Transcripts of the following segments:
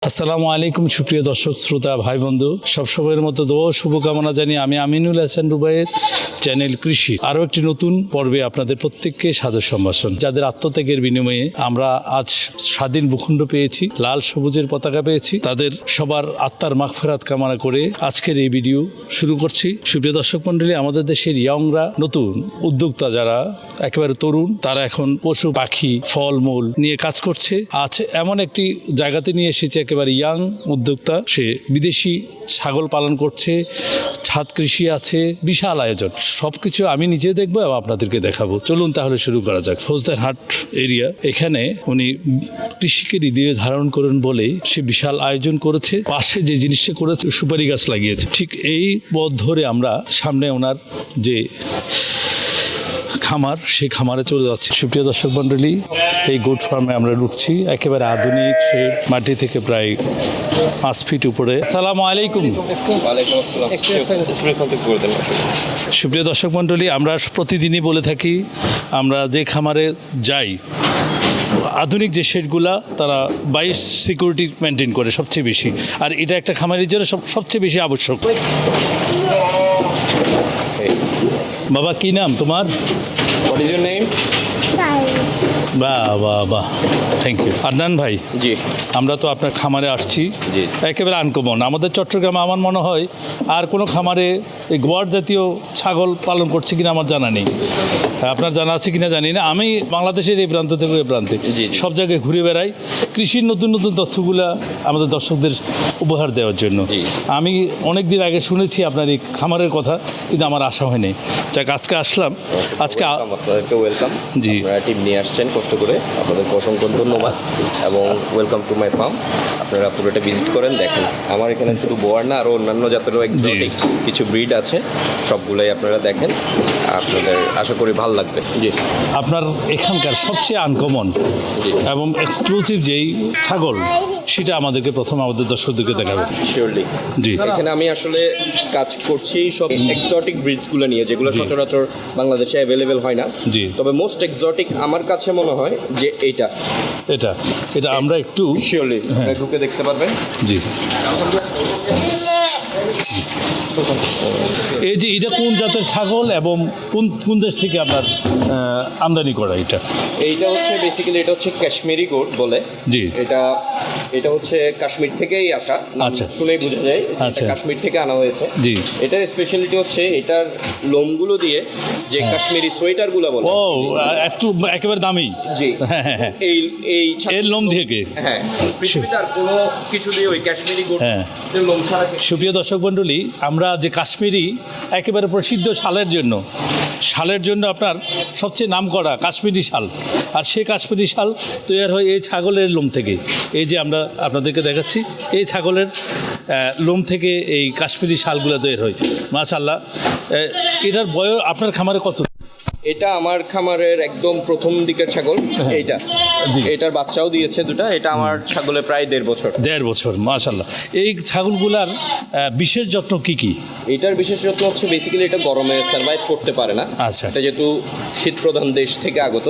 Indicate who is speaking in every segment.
Speaker 1: আসসালামু আলাইকুম সুপ্রিয় দর্শক শ্রোতা ভাই বন্ধু, সবসময়ের মতো দোয়া শুভকামনা জানিয়ে আমি আমিনুল আহসান রুবায়াত, চ্যানেল কৃষি আরও একটি নতুন পর্বে আপনাদের প্রত্যেককে সাদর সম্ভাষণ। যাদের আত্মত্যাগের বিনিময়ে আমরা আজ স্বাধীন ভূখণ্ড পেয়েছি, লাল সবুজের পতাকা পেয়েছি, তাদের সবার আত্মার মাগফিরাত কামনা করে আজকের এই ভিডিও শুরু করছি। সুপ্রিয় দর্শক মণ্ডলী, আমাদের দেশের ইয়ংরা, নতুন উদ্যোক্তা যারা একেবারে তরুণ, তারা এখন পশু পাখি ফলমূল নিয়ে কাজ করছে। আজ এমন একটি জায়গাতে নিয়ে এসেছে একেবারে ইয়াং উদ্যোক্তা, সে বিদেশি ছাগল পালন করছে, ছাদ কৃষি আছে, বিশাল আয়োজন। সবকিছু আমি নিজে দেখবো এবং আপনাদেরকে দেখাবো। চলুন তাহলে শুরু করা যাক। ফৌজদারহাট এরিয়া, এখানে উনি কৃষিকে হৃদয়ে ধারণ করেন বলে সে বিশাল আয়োজন করেছে। পাশে যে জিনিসটা করেছে, সুপারি গাছ লাগিয়েছে। ঠিক এই পথ ধরে আমরা সামনে ওনার যে খামার, সেই খামারে চলে যাচ্ছি। সুপ্রিয় দর্শক মণ্ডলী, এই গোট ফার্মে আমরা ঢুকছি। একেবারে আধুনিক, সে মাটি থেকে প্রায় 5 ফিট উপরে। আসসালামু আলাইকুম। সুপ্রিয় দর্শক মণ্ডলী, আমরা প্রতিদিনই বলে থাকি, আমরা যে খামারে যাই, আধুনিক যে শেডগুলা তারা 22 সিকিউরিটি মেনটেন করে সবচেয়ে বেশি, আর এটা একটা খামারের জন্য সবচেয়ে বেশি আবশ্যক। বাবা, কি নাম তোমার?
Speaker 2: What is your name?
Speaker 1: বাহ বাহ বাহ, থ্যাংক ইউ। আদনান ভাই,
Speaker 2: জি,
Speaker 1: আমরা তো আপনার খামারে আসছি,
Speaker 2: জি,
Speaker 1: একেবারে আনকমন। আমাদের চট্টগ্রামে আমার মনে হয় আর কোনো খামারে এই গোয়ার জাতীয় ছাগল পালন করছে কিনা আমার জানা নেই। আপনার জানা আছে কিনা জানি না। আমি বাংলাদেশের এই প্রান্ত থেকে ওই প্রান্তে সব জায়গায় ঘুরে বেড়াই কৃষির নতুন নতুন তথ্যগুলো আমাদের দর্শকদের উপহার দেওয়ার জন্য। আমি অনেক দিন আগে শুনেছি আপনার এই খামারের কথা, কিন্তু আমার আশা হয়নি। যাক, আজকে আসলাম। আজকে
Speaker 2: আপনাদেরকে ওয়েলকাম।
Speaker 1: জি,
Speaker 2: টিম নিয়ে আসছেন কষ্ট করে, আপনাদেরকে অসংখ্য ধন্যবাদ এবং ওয়েলকাম টু মাই ফার্ম। আপনারা পুরোটা ভিজিট করেন, দেখেন। আমার এখানে শুধু বোয়ার না, আরও অন্যান্য জাতেরও এক্সোটিক কিছু ব্রিড আছে, সবগুলোই আপনারা দেখেন। আপনাদের আশা করি ভালো লাগবে। জি,
Speaker 1: আপনার এখানকার সবচেয়ে আনকমন এবং এক্সক্লুসিভ যেই ছাগল, সেটা আমাদেরকে প্রথম আমাদের দর্শকদেরকে দেখাবে।
Speaker 2: শিওরলি।
Speaker 1: জি,
Speaker 2: এখানে আমি আসলে কাজ করছি সব এক্সোটিক ব্রিডসগুলো নিয়ে, যেগুলো সচরাচর বাংলাদেশে অ্যাভেলেবেল হয় না।
Speaker 1: জি,
Speaker 2: তবে মোস্ট এক্সোটিক আমার কাছে মনে হয় যে এটা
Speaker 1: এটা আমরা একটু
Speaker 2: শিওরলি ঢুকে দেখতে পারবেন।
Speaker 1: জি, এই যে এটা কোন জাতের ছাগল এবং কোন দেশ থেকে আপনার আমদানি করা?
Speaker 2: এইটা হচ্ছে বেসিক্যালি, এটা হচ্ছে কাশ্মীরি গোট বলে।
Speaker 1: জি,
Speaker 2: এটা হচ্ছে কাশ্মীর থেকেই আসা।
Speaker 1: আচ্ছা,
Speaker 2: শুনেই বোঝা যায়
Speaker 1: আচ্ছা,
Speaker 2: কাশ্মীর থেকে আনা হয়েছে।
Speaker 1: জি,
Speaker 2: এটার স্পেশালিটি হচ্ছে এটার লোমগুলো দিয়ে যে কাশ্মীরি সোয়েটারগুলো বলে।
Speaker 1: ও, একটু একেবারে দামি।
Speaker 2: জি, এই
Speaker 1: এর লোম থেকে,
Speaker 2: হ্যাঁ, পৃথিবীটার কোনো কিছু দিয়ে ওই কাশ্মীরি গোট লোম ছাড়া।
Speaker 1: সুপ্রিয় দর্শক মণ্ডলী, আমরা যে কাশ্মীরি একেবারে প্রসিদ্ধ শালের জন্য আপনার সবচেয়ে নামকরা কাশ্মীরি শাল, আর সেই কাশ্মীরি শাল তৈরি হয় এই ছাগলের লোম থেকে। এই যে আমরা আপনাদেরকে দেখাচ্ছি, এই ছাগলের লোম থেকে এই কাশ্মীরি শালগুলো তৈরি হয়। মাশাআল্লাহ। এটার বয়স আপনার খামারে কত?
Speaker 2: এটা আমার খামারের একদম প্রথম দিকের ছাগল। এটার বাচ্চাও দিয়েছে দুটা। এটা আমার ছাগলের প্রায় 1.5 বছর।
Speaker 1: মাশাআল্লাহ। এই ছাগলগুলার বিশেষ যত্ন কি কি?
Speaker 2: এটার বিশেষ যত্ন হচ্ছে বেসিক্যালি এটা গরমে সার্ভাইভ করতে পারে না।
Speaker 1: আচ্ছা,
Speaker 2: এটা যেহেতু শীত প্রধান দেশ থেকে আগত,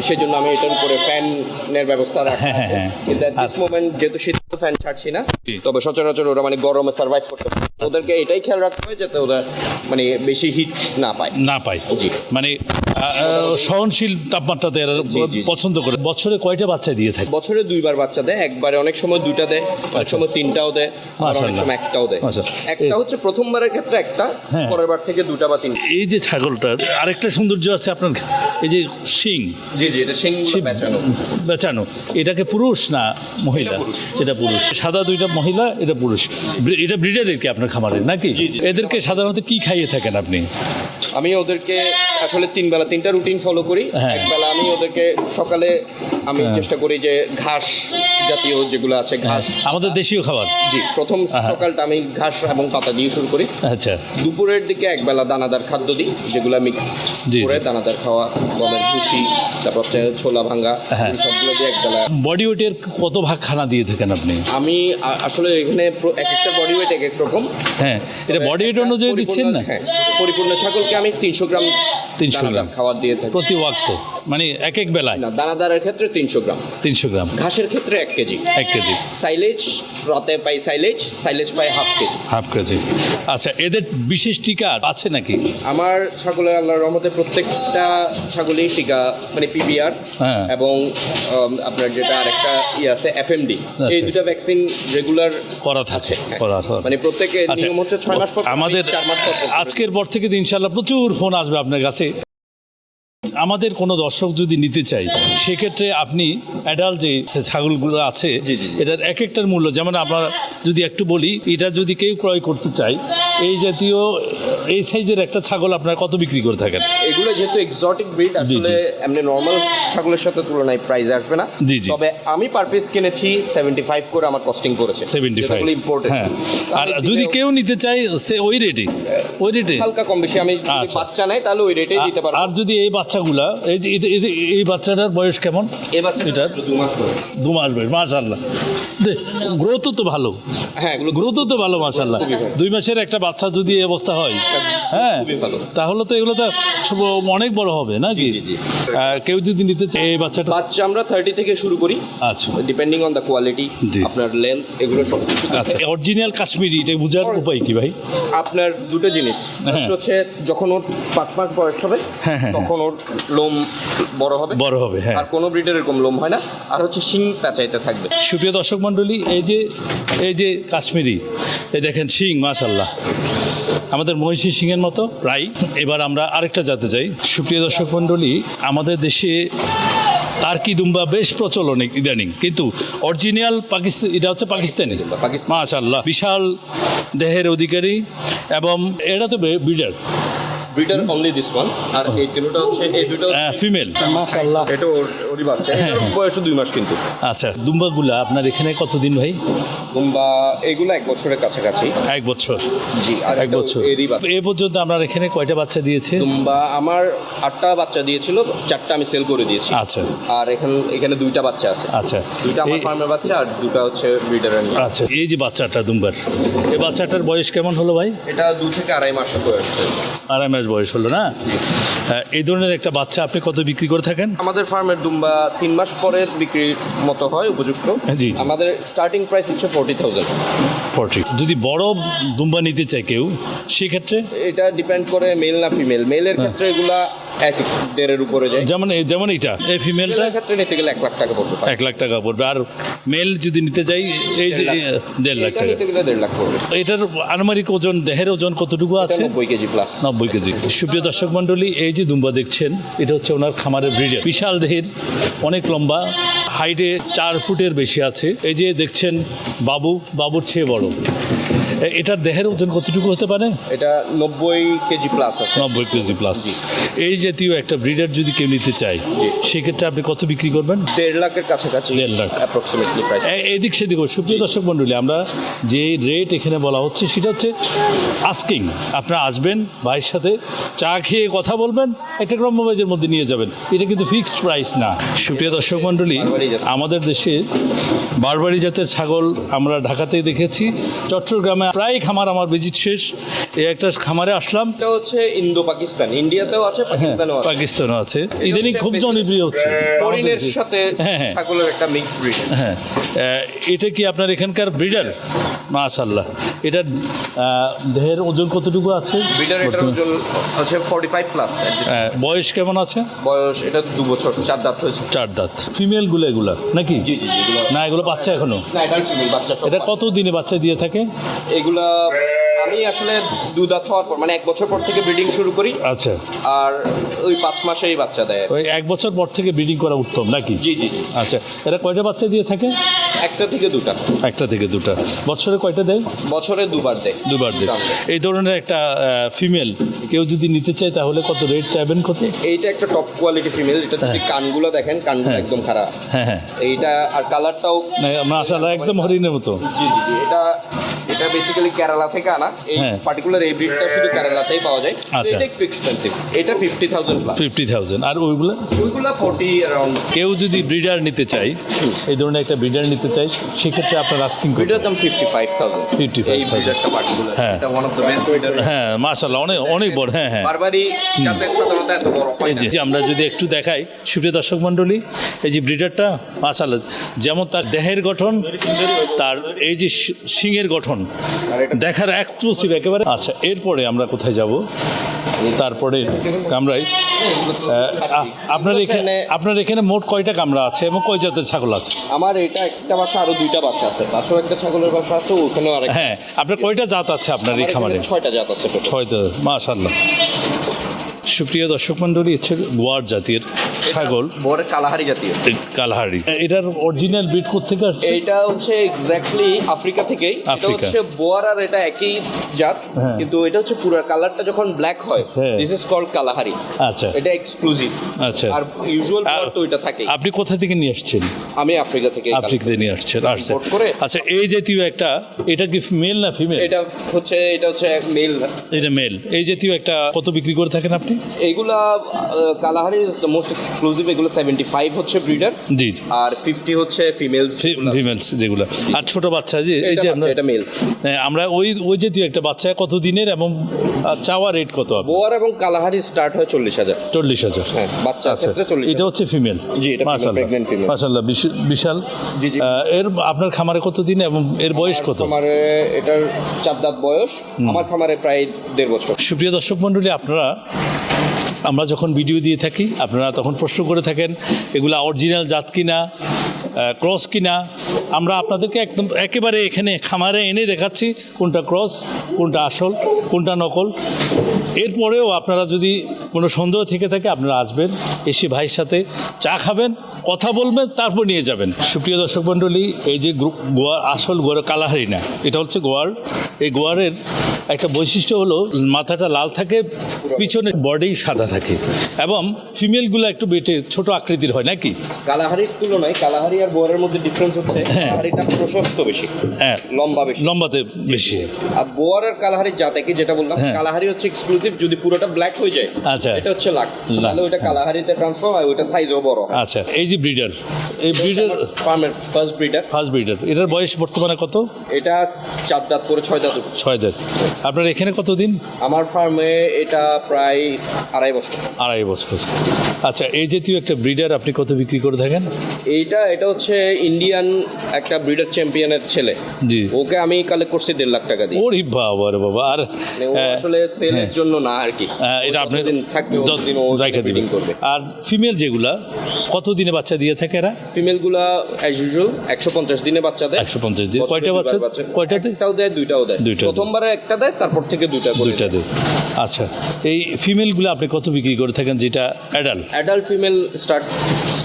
Speaker 2: সেই জন্য আমি এটার উপরে ফ্যানের ব্যবস্থা রাখি। কিন্তু এট দিস মোমেন্ট যেহেতু শীত ফ্যান ছাড়ছি না, তবে সচরাচর ওরা মানে গরমে সার্ভাইভ করতে পারে। ওদেরকে এটাই খেয়াল রাখতে হয় যাতে ওরা মানে বেশি হিট না পায়। জি, মানে
Speaker 1: সহনশীল তাপমাত্রাতে পছন্দ করে। বছরে কয়টা বাচ্চা দিয়ে থাকে?
Speaker 2: বছরে 2বার বাচ্চা দেয়। একবারে অনেক সময় 2টা দেয়, অনেক সময় 3টাও দেয়, অনেক সময় 1টাও দেয়। একটা হচ্ছে প্রথমবারের ক্ষেত্রে একটা, পরের বার থেকে 2টা বা 3টা।
Speaker 1: এই যে ছাগলটার আরেকটা সৌন্দর্য আছে আপনার, এই যে শিং।
Speaker 2: জি, এটা শিং বেচানো।
Speaker 1: এটাকে পুরুষ না মহিলা? এটা পুরুষ। সাদা 2টা মহিলা, এটা পুরুষ। এটা ব্রিডারের কি আপনার খামারে নাকি? এদেরকে সাধারণত কি খাইয়ে থাকেন আপনি?
Speaker 2: আমি ওদেরকে আসলে 3 বেলা 3টা রুটিন ফলো করি। একবেলা আমি ওদেরকে সকালে আমি চেষ্টা করি যে ঘাস জাতীয় যেগুলো আছে, ঘাস
Speaker 1: আমাদের দেশীয় খাবার।
Speaker 2: জি, প্রথম সকালটা আমি ঘাস এবং পাতা দিয়ে শুরু করি।
Speaker 1: আচ্ছা,
Speaker 2: দুপুরের দিকে একবেলা দানাদার খাদ্য দিই, যেগুলো মিক্স করে দানাদার খাওয়া, গমের ভুসি, তারপর হচ্ছে ছোলা ভাঙ্গা, সবগুলো দিয়ে একবেলা।
Speaker 1: বডি ওয়েটের কত ভাগ খানা দিয়ে থাকেন আপনি?
Speaker 2: আমি আসলে এখানে এক একটা বডি ওয়েট এক এক রকম।
Speaker 1: এটা বডি ওয়েট অনুযায়ী দিচ্ছেন না?
Speaker 2: পরিপূর্ণ ছাগলকে আমি 300 গ্রাম
Speaker 1: 300 গ্রাম
Speaker 2: খাবার দিয়ে থাকি
Speaker 1: প্রতি ওয়াক্ত। মানে এক এক বেলায়?
Speaker 2: না, দানাদারের ক্ষেত্রে 300 গ্রাম।
Speaker 1: 300 গ্রাম।
Speaker 2: ঘাসের ক্ষেত্রে 1 কেজি।
Speaker 1: 1 কেজি।
Speaker 2: সাইলেজ রাতে পাই, সাইলেজ পাই হাফ কেজি।
Speaker 1: Half KG. আচ্ছা, এদের বিশেষ টিকা আছে নাকি?
Speaker 2: আমার ছাগলের আল্লাহর রহমতে প্রত্যেকটা ছাগলেই টিকা, মানে পিবিআর এবং আপনার যেটা আরেকটা আছে এফএমডি, এই দুটো ভ্যাকসিন রেগুলার
Speaker 1: করা থাকে।
Speaker 2: মানে প্রত্যেকে নিয়ম হচ্ছে 6 মাস পর,
Speaker 1: আমাদের
Speaker 2: 4 মাস পর।
Speaker 1: আজকের পর থেকে ইনশাআল্লাহ প্রচুর ফোন আসবে আপনার কাছে। আমাদের কোনো দর্শক যদি নিতে চাই, সেক্ষেত্রে আপনি অ্যাডাল্ট যে ছাগলগুলো আছে এটার এক একটার মূল্য, যেমন আমরা যদি একটু বলি, এটা যদি কেউ ক্রয় করতে চায়, এই জাতীয় এই সাইজের একটা ছাগল আপনারা কত বিক্রি করে থাকেন?
Speaker 2: এগুলো যেহেতু এক্সোটিক ব্রিড, আসলে এমনি নর্মাল ছাগলের সাথে তুলনায় প্রাইস আসবে না। তবে আমি পার পিস কিনেছি 75 করে আমার কস্টিং করেছে।
Speaker 1: 75
Speaker 2: ইম্পোর্টেড।
Speaker 1: হ্যাঁ, আর যদি কেউ নিতে চায় সে ওই রেটে
Speaker 2: হালকা কম বেশি, আমি বাচ্চা নেই তাহলে ওই রেটেই দিতে পারবো।
Speaker 1: আর যদি এই বাচ্চাগুলা, এই যে এই বাচ্চাটার বয়স কেমন?
Speaker 2: এই বাচ্চাটার 2 মাস বয়স।
Speaker 1: 2 মাস বয়স, মাশাআল্লাহ। গ্রোথও তো ভালো।
Speaker 2: হ্যাঁ,
Speaker 1: গ্রোথও তো ভালো, মাশাআল্লাহ। 2 মাসের একটা বাচ্চা যদি এই অবস্থা হয়, হ্যাঁ, তাহলে তো এগুলো তো অনেক বড় হবে নাকি? কেউ যদি নিতে চায় এই বাচ্চাটা,
Speaker 2: বাচ্চা আমরা 30 থেকে শুরু করি।
Speaker 1: আচ্ছা,
Speaker 2: ডিপেন্ডিং অন দ্য কোয়ালিটি, আপনার লেন্থ, এগুলো সব কিছু।
Speaker 1: আচ্ছা, অরিজিনাল কাশ্মীরি এটা বোঝার উপায় কি ভাই?
Speaker 2: আপনার দুটো জিনিস, ফার্স্ট হচ্ছে যখন ওর 5 মাস বয়স হবে তখন ওর লোম বড় হবে, হ্যাঁ। আর কোনো ব্রিডের এরকম লোম হয় না। আর হচ্ছে শিংটা চাইতে থাকবে।
Speaker 1: সুপ্রিয় দর্শক মণ্ডলী, এই যে কাশ্মীরি, এই দেখেন শিং, মাশাআল্লাহ, আমাদের মহিষী সিংয়ের মতো প্রায়। এবার আমরা আরেকটা জাতে যাই। সুপ্রিয় দর্শক মণ্ডলী, আমাদের দেশে টার্কি দুম্বা বেশ প্রচলন ইদানিং, কিন্তু অরিজিনাল পাকিস্তান, এটা হচ্ছে পাকিস্তানি, মাশাআল্লাহ, বিশাল দেহের অধিকারী, এবং এটা তো ব্রিডার
Speaker 2: অনলি দিস ওয়ান। আর এই তিনটা হচ্ছে, এই দুটো
Speaker 1: ফিমেল, মাশাআল্লাহ।
Speaker 2: এটা ওরই বাচ্চা, বয়স 2 মাস কিন্তু।
Speaker 1: আচ্ছা, দুম্বাগুলা আপনার এখানে কতদিন ভাই?
Speaker 2: দুম্বা এগুলো 1 বছরের কাছাকাছি।
Speaker 1: 1 বছর?
Speaker 2: জি, আর
Speaker 1: 1 বছর। এ পর্যন্ত আপনার এখানে কয়টা বাচ্চা দিয়েছে?
Speaker 2: দুম্বা আমার 8টা বাচ্চা দিয়েছিল, 4টা আমি সেল করে দিয়েছি।
Speaker 1: আচ্ছা।
Speaker 2: আর এখানে 2টা বাচ্চা আছে।
Speaker 1: আচ্ছা,
Speaker 2: 2টা আমার ফার্মের বাচ্চা আর 2টা হচ্ছে ব্রিডারের।
Speaker 1: আচ্ছা, এই যে বাচ্চাটা দুম্বার, এই বাচ্চাটার বয়স কেমন হলো ভাই?
Speaker 2: এটা 2 থেকে 2.5 মাস বয়স।
Speaker 1: 2.5 মাস বয়স হলো না? এই ধরনের একটা বাচ্চা আপনি কত বিক্রি করে থাকেন?
Speaker 2: আমাদের ফার্মের দুম্বা 3 মাস পরে বিক্রির মতো হয়, উপযুক্ত।
Speaker 1: জি,
Speaker 2: আমাদের স্টার্টিং প্রাইস হচ্ছে 40,000।
Speaker 1: 40। যদি বড় দুম্বা নিতে চায় কেউ, সেক্ষেত্রে
Speaker 2: এটা ডিপেন্ড করে মেল না ফিমেল। মেলের ক্ষেত্রে এগুলা 1.5 উপরে যায়।
Speaker 1: যেমন এটা, এই ফিমেলটা
Speaker 2: ক্ষেত্রে নিতে গেলে 1 লাখ টাকা পড়বে।
Speaker 1: 1 লাখ টাকা পড়বে। আর মেল যদি নিতে যাই, এই যে 1.5 লাখ টাকা।
Speaker 2: নিতে গেলে 1.5 লাখ পড়বে।
Speaker 1: এটার আনুমানিক ওজন, দেহের ওজন কতটুকু আছে?
Speaker 2: 90 কেজি প্লাস।
Speaker 1: 90 কেজি। সুপ্রিয় দর্শক মণ্ডলী, এই যে দুম্বা দেখছেন, এটা হচ্ছে ওনার খামারের ব্রিডার। বিশাল দেহের, অনেক লম্বা, হাইটে 4 ফুটের বেশি আছে। এই যে দেখছেন বাবুর চেয়ে বড়। এটার দেহের ওজন কতটুকু হতে পারে?
Speaker 2: এটা 90 কেজি প্লাস আছে।
Speaker 1: 90 কেজি প্লাস। এই জাতীয় একটা ব্রিডার যদি কেউ নিতে চায়, সেক্ষেত্রে আপনি কত বিক্রি করবেন?
Speaker 2: 1.5 লাখের কাছাকাছি,
Speaker 1: 1.5 লাখ
Speaker 2: অ্যাপ্রক্সিমেটলি প্রাইস।
Speaker 1: এদিক সেদিক। সুপ্রিয় দর্শক মণ্ডলী, আমরা যে রেট এখানে বলা হচ্ছে সেটা হচ্ছে আস্কিং। আপনারা আসবেন, ভাইয়ের সাথে চা খেয়ে কথা বলবেন, একটা কম্প্রোমাইজের মধ্যে নিয়ে যাবেন। এটা কিন্তু ফিক্সড প্রাইস না। সুপ্রিয় দর্শক মণ্ডলী, আমাদের দেশে বারবারি জাতের ছাগল আমরা ঢাকাতেই দেখেছি, চট্টগ্রামে প্রায় খামার আমার ভিজিট শেষ। এই একটা খামারে আসলাম,
Speaker 2: এটা হচ্ছে ইন্দো পাকিস্তান, ইন্ডিয়াতেও আছে,
Speaker 1: পাকিস্তানও আছে। ইদানিং খুব জনপ্রিয় হচ্ছে
Speaker 2: হরিণের সাথে ছাগলের একটা মিক্স ব্রিড।
Speaker 1: হ্যাঁ, এটা কি আপনার এখানকার ব্রিডার? মাশাআল্লাহ। এটার দেহের ওজন কতটুকু আছে?
Speaker 2: ব্রিডার এটার ওজন আছে 45 প্লাস।
Speaker 1: বয়স কেমন আছে?
Speaker 2: বয়স এটা 2 বছর, 4 দাঁত হয়েছে।
Speaker 1: 4 দাঁত। ফিমেল এগুলা নাকি?
Speaker 2: জি,
Speaker 1: না, এগুলো বাচ্চা এখনো?
Speaker 2: না, এটা ফিমেল বাচ্চা।
Speaker 1: এটা কত দিনে বাচ্চা দিয়ে থাকে?
Speaker 2: এগুলা আমি আসলে 2 দাঁত হওয়ার পর, মানে 1 বছর পর থেকে ব্রিডিং শুরু করি।
Speaker 1: আচ্ছা।
Speaker 2: আর ওই 5 মাসেই বাচ্চা দেয়।
Speaker 1: ওই 1 বছর পর থেকে ব্রিডিং করা উত্তম নাকি?
Speaker 2: জি।
Speaker 1: আচ্ছা, এটা কয়টা বাচ্চা দিয়ে থাকে?
Speaker 2: 1টা থেকে 2টা।
Speaker 1: 1টা থেকে 2টা। বছরে কয়টা দেয়?
Speaker 2: বছরে 2বার দেয়।
Speaker 1: 2বার দেয়। এই ধরনের একটা ফিমেল কেউ যদি নিতে চায়, তাহলে কত রেট চাইবেন? কত?
Speaker 2: এইটা একটা টপ কোয়ালিটি ফিমেল। এটা যদি কানগুলো দেখেন, কানগুলো একদম খারাপ।
Speaker 1: হ্যাঁ।
Speaker 2: এইটা আর কালারটাও
Speaker 1: মাশাআল্লাহ, একদম হরিণের মতো।
Speaker 2: জি। এটা এটা বেসিক্যালি কেরালা থেকে আনা, এই পার্টিকুলার এই ব্রিডটা শুধু কেরালাতেই পাওয়া যায়।
Speaker 1: আচ্ছা,
Speaker 2: এটা একটু এক্সপেন্সিভ, এটা 50,000 প্লাস।
Speaker 1: 50,000। আর ওইগুলো
Speaker 2: 40 অ্যারাউন্ড।
Speaker 1: কেউ যদি ব্রিডার নিতে চাই, এই ধরনের একটা ব্রিডার নিতে চাই, সেক্ষেত্রে আপনার আস্কিং
Speaker 2: ব্রিডার দাম 55,000।
Speaker 1: 55,000
Speaker 2: এই ব্রিডারটা পার্টিকুলার, এটা one of the best breeder.
Speaker 1: হ্যাঁ, মাশাআল্লাহ, অনেক বড়। হ্যাঁ,
Speaker 2: বারবারই জাতের সাধারণত এত বড় হয় না।
Speaker 1: এই যে আমরা যদি একটু দেখাই সুপ্রিয় দর্শক মণ্ডলী, এই যে ব্রিডারটা মাশাআল্লাহ, যেমন তার দেহের গঠন, তার এই যে শিংয়ের গঠন দেখার এক্সক্লুসিভ একেবারে। আচ্ছা, এরপরে আমরা কোথায় যাব? তারপরে কামরাই আপনার এখানে মোট কয়টা কামরা আছে এবং কয় জাতের ছাগল আছে?
Speaker 2: আমার এটা একটা বাসা, আরো দুইটা বাসা আছে, পাশেও একটা ছাগলের বাসা আছে, ওখানেও আরেকটা।
Speaker 1: হ্যাঁ, আপনার কয়টা জাত আছে আপনার এই খামারে?
Speaker 2: 6টা জাত আছে।
Speaker 1: 6টা, মাশাআল্লাহ। সুপ্রিয় দর্শক মণ্ডলী, হচ্ছে গোয়ার জাতের ছাগল,
Speaker 2: বড় কালাহারি জাতীয়
Speaker 1: কালাহারি। এটার অরিজিনাল ব্রিড কোথেকে আসছে?
Speaker 2: এটা হচ্ছে এক্স্যাক্টলি আফ্রিকা থেকেই। এটা হচ্ছে বোয়ার আর এটা একই জাত, কিন্তু এটা হচ্ছে পুরো কালারটা যখন ব্ল্যাক হয়, দিস ইজ কল্ড কালাহারি।
Speaker 1: আচ্ছা,
Speaker 2: এটা এক্সক্লুসিভ।
Speaker 1: আচ্ছা,
Speaker 2: আর ইউজুয়াল বোয়ার তো এটা থাকে।
Speaker 1: আপনি কোথা থেকে নিয়ে আসছেন?
Speaker 2: আমি আফ্রিকা থেকে
Speaker 1: নিয়ে আসছেন। আচ্ছা, এই জাতীয় একটা, এটা কি মেল না ফিমেল?
Speaker 2: এটা হচ্ছে মেল।
Speaker 1: এটা মেল। এই জাতীয় একটা কত বিক্রি করে থাকেন আপনি?
Speaker 2: এইগুলা Kalahari is the most exclusive. এগুলো 75 হচ্ছে ব্রিডার,
Speaker 1: জি,
Speaker 2: আর 50 হচ্ছে ফিমেলস
Speaker 1: যেগুলো। আর ছোট বাচ্চা, যে এই যে
Speaker 2: এটা মেল।
Speaker 1: আমরা ওই জাতীয় একটা বাচ্চা কত দিনের এবং চাওয়া রেট কত?
Speaker 2: বোয়ার এবং কালাহারি স্টার্ট হয় 40,000।
Speaker 1: 40,000,
Speaker 2: হ্যাঁ, বাচ্চা ক্ষেত্রে 40,000।
Speaker 1: এটা হচ্ছে ফিমেল।
Speaker 2: জি, এটা প্রেগন্যান্ট ফিমেল।
Speaker 1: মাশাআল্লাহ, বিশাল। জি জি। এর আপনার খামারে কত দিন এবং এর বয়স কত?
Speaker 2: খামারে এটার 4 দাঁত বয়স, আমার খামারে প্রায় 1.5 বছর।
Speaker 1: সুপ্রিয় দর্শক মণ্ডলী, আমরা যখন ভিডিও দিয়ে থাকি, আপনারা তখন প্রশ্ন করে থাকেন এগুলা অরিজিনাল জাত কিনা, ক্রস কিনা। আমরা আপনাদেরকে একেবারে এখানে খামারে এনে দেখাচ্ছি কোনটা ক্রস, কোনটা আসল, কোনটা নকল। এরপরেও আপনারা যদি কোনো সন্দেহ থেকে থাকে, আপনারা আসবেন, এসে ভাইয়ের সাথে চা খাবেন, কথা বলবেন, তারপর নিয়ে যাবেন। সুপ্রিয় দর্শক মণ্ডলী, এই যে গোয়ার আসল গোয়ার কালাহারি না, এটা হচ্ছে গোয়ার। এই গোয়ারের একটা বৈশিষ্ট্য হলো মাথাটা লাল থাকে, পিছনে বডি সাদা থাকে, এবং ফিমেলগুলো একটু বেটে ছোট আকৃতির হয় নাকি?
Speaker 2: কালাহারির তুলনায় কালাহারি আর বোয়ারের মধ্যে ডিফারেন্স হচ্ছে কালাহারিটা প্রশস্ত বেশি,
Speaker 1: হ্যাঁ, লম্বাতে বেশি।
Speaker 2: আর বোয়ার আর কালাহারির জাত একই, যেটা বললাম। কালাহারি হচ্ছে এক্সক্লুসিভ, যদি পুরোটা ব্ল্যাক হয়ে যায়, আচ্ছা, এটা হচ্ছে লাখ, তাহলে ওইটা কালাহারিতে ট্রান্সফার হয়, ওইটা সাইজও বড়।
Speaker 1: আচ্ছা, এই যে ব্রিডার, এই ব্রিডার
Speaker 2: ফার্মের ফার্স্ট ব্রিডার,
Speaker 1: এটার বয়স বর্তমানে কত?
Speaker 2: এটা 4 দাঁত করে 6 দাঁত।
Speaker 1: 6 দাঁত। আপনার এখানে কতদিন?
Speaker 2: আমার ফার্মে এটা প্রায় 2.5 বছর।
Speaker 1: 2.5 বছর। আচ্ছা, এই জাতীয় একটা ব্রিডার আপনি কত বিক্রি করে থাকেন?
Speaker 2: এটা হচ্ছে ইন্ডিয়ান একটা ব্রিডার চ্যাম্পিয়নের ছেলে। জি, ওকে আমি কালেক্ট করছি 1.5 লাখ টাকা দিয়ে।
Speaker 1: ওরে বাবা রে বাবা। আর
Speaker 2: আসলে সেলের জন্য না আর কি,
Speaker 1: এটা আপনি
Speaker 2: থাকবে 10 দিন ও ব্রিডিং করবে।
Speaker 1: আর ফিমেল যেগুলা কত দিনে বাচ্চা দিয়ে থাকে এরা?
Speaker 2: ফিমেলগুলা অ্যাজ ইউজুয়াল 150 দিনে বাচ্চা দেয়।
Speaker 1: 150 দিন। কয়টা বাচ্চা? কয়টা দেয়?
Speaker 2: একটাও দেয়, দুইটাও দেয়। প্রথমবারে একটা দেয়, তারপর থেকে দুইটা দেয়।
Speaker 1: আচ্ছা, এই ফিমেলগুলো আপনি কত বিক্রি করে থাকেন? যেটা অ্যাডাল্ট
Speaker 2: ফিমেল স্টার্ট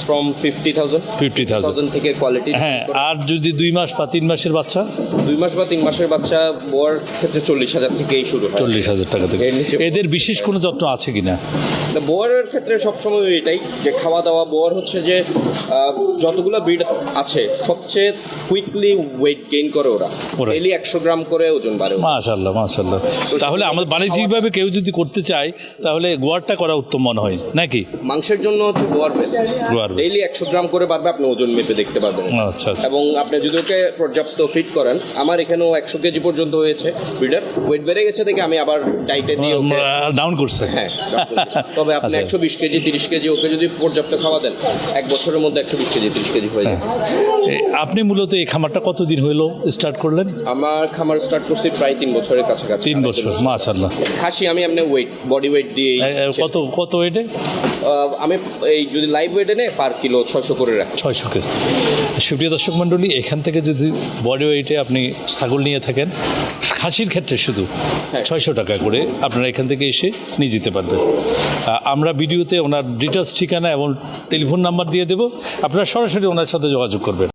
Speaker 2: ফ্রম 50,000 থেকে কোয়ালিটি।
Speaker 1: হ্যাঁ, আর যদি 2 মাস বা 3 মাসের বাচ্চা?
Speaker 2: 2 মাস বা 3 মাসের বাচ্চা বোয়ার ক্ষেত্রে 40,000 থেকেই শুরু হয়।
Speaker 1: 40,000 টাকা থেকে। এদের বিশেষ কোনো যত্ন আছে কিনা?
Speaker 2: বোয়ারের ক্ষেত্রে সবসময় এটাই, যে খাওয়া দাওয়া। বোয়ার হচ্ছে যে যতগুলো ব্রিড আছে, সবচেয়ে কুইকলি ওয়েট গেইন করে ওরা। ডেইলি 100 গ্রাম করে ওজন বাড়ে।
Speaker 1: মাশাআল্লাহ, মাশাআল্লাহ। তাহলে আমাদের বাণিজ্যিকভাবে কেউ যদি করতে চায়, তাহলে গোয়ারটা করা উত্তম মনে হয় নাকি?
Speaker 2: মাংসের জন্য হচ্ছে গোয়ার বেস্ট। ডেইলি 100 গ্রাম করে বাড়বে, আপনি ওজন মেপে দেখতে পারবেন। আচ্ছা, এবং আপনি যদি ওকে পর্যাপ্ত ফিট করেন, আমার এখানেও 100 কেজি পর্যন্ত হয়েছে ব্রিডার। ওয়েট বেড়ে গেছে দেখে আমি আবার ডাইটে দিয়ে
Speaker 1: ডাউন করছে।
Speaker 2: হ্যাঁ, তবে আপনি 120 কেজি 30 কেজি ওকে যদি পর্যাপ্ত খাওয়া দেন, 1 বছরের মধ্যে 120 কেজি 30 কেজি হয়ে যায়।
Speaker 1: আপনি মূলত এই খামারটা কতদিন হইলো স্টার্ট করলেন?
Speaker 2: আমার খামার স্টার্ট করছি প্রায় 3 বছরের কাছাকাছি।
Speaker 1: 3 বছর, মাশাআল্লাহ।
Speaker 2: খাসি আমি আপনি বডি ওয়েট দিয়ে
Speaker 1: কত ওয়েটে?
Speaker 2: আমি এই যদি লাইভ ওয়েটে নেই পার কিলো 600 করে রাখি।
Speaker 1: 600 কেজি। সুপ্রিয় দর্শক মণ্ডলী, এখান থেকে যদি বডি ওয়েটে আপনি ছাগল নিয়ে থাকেন, খাসির ক্ষেত্রে শুধু 600 টাকা করে আপনারা এখান থেকে এসে নিয়ে যেতে পারবেন। আমরা ভিডিওতে ওনার ডিটেলস, ঠিকানা এবং টেলিফোন নাম্বার দিয়ে দেবো, আপনারা সরাসরি ওনার সাথে যোগাযোগ করবেন।